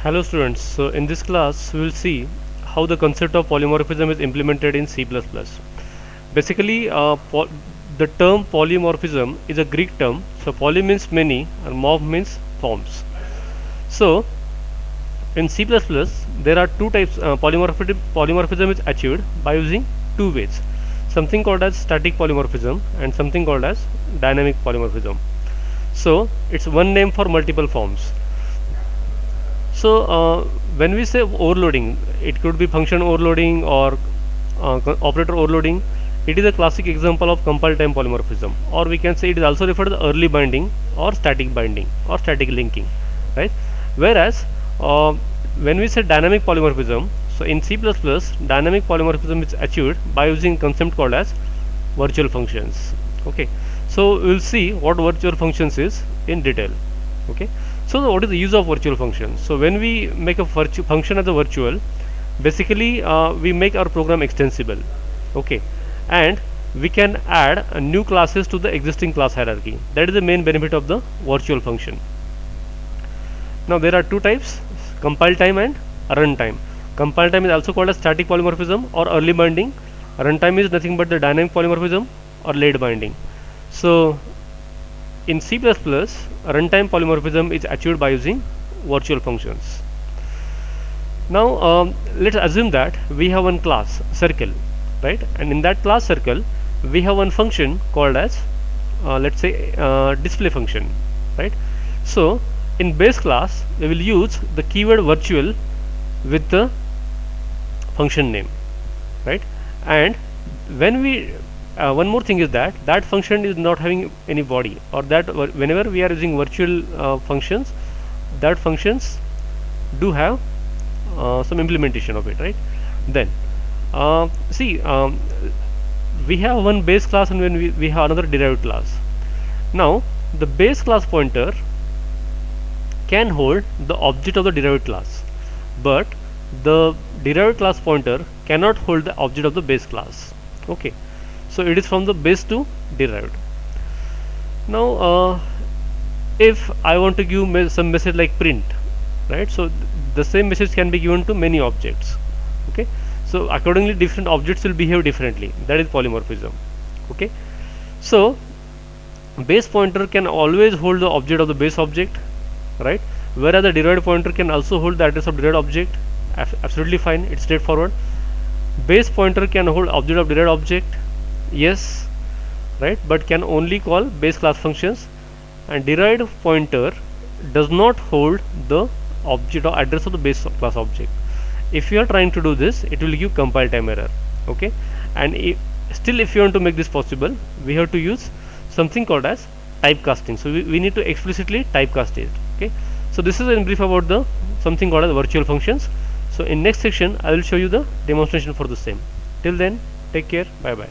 Hello students, so in this class we will see how the concept of polymorphism is implemented in C++. Basically, the term polymorphism is a Greek term, so poly means many and morph means forms. So in C++ there are two types. Polymorphism is achieved by using two ways, something called as static polymorphism and something called as dynamic polymorphism. So it's one name for multiple forms. So when we say overloading, it could be function overloading or operator overloading. It is a classic example of compile time polymorphism, or we can say it is also referred to the early binding or static linking, right? Whereas when we say dynamic polymorphism, so in C++, dynamic polymorphism is achieved by using concept called as virtual functions. Okay, so we will see what virtual functions is in detail. Okay, so what is the use of virtual functions? So when we make a function as a virtual, basically we make our program extensible. Okay, and we can add new classes to the existing class hierarchy. That is the main benefit of the virtual function. Now there are two types, compile time and runtime. Compile time is also called as static polymorphism or early binding. Runtime is nothing but the dynamic polymorphism or late binding. So in C++, runtime polymorphism is achieved by using virtual functions. Now let's assume that we have one class circle, right? And in that class circle we have one function called as let's say display function, right? So in base class we will use the keyword virtual with the function name, right? And when we one more thing is that function is not having any body, or that whenever we are using virtual functions, that functions do have some implementation of it, right? Then we have one base class and when we have another derived class. Now the base class pointer can hold the object of the derived class, but the derived class pointer cannot hold the object of the base class. Okay, so it is from the base to derived. Now if I want to give some message like print, right? So the same message can be given to many objects. Okay, so accordingly different objects will behave differently. That is polymorphism. Okay, so base pointer can always hold the object of the base object, right? Whereas the derived pointer can also hold the address of derived object. Absolutely fine, it's straightforward. Base pointer can hold object of derived object, yes, right, but can only call base class functions, and derived pointer does not hold the object or address of the base class object. If you are trying to do this, it will give compile time error. Okay, and if you want to make this possible, we have to use something called as typecasting. So we need to explicitly typecast it. Okay, so this is in brief about the something called as virtual functions. So in next section I will show you the demonstration for the same. Till then, take care, bye bye.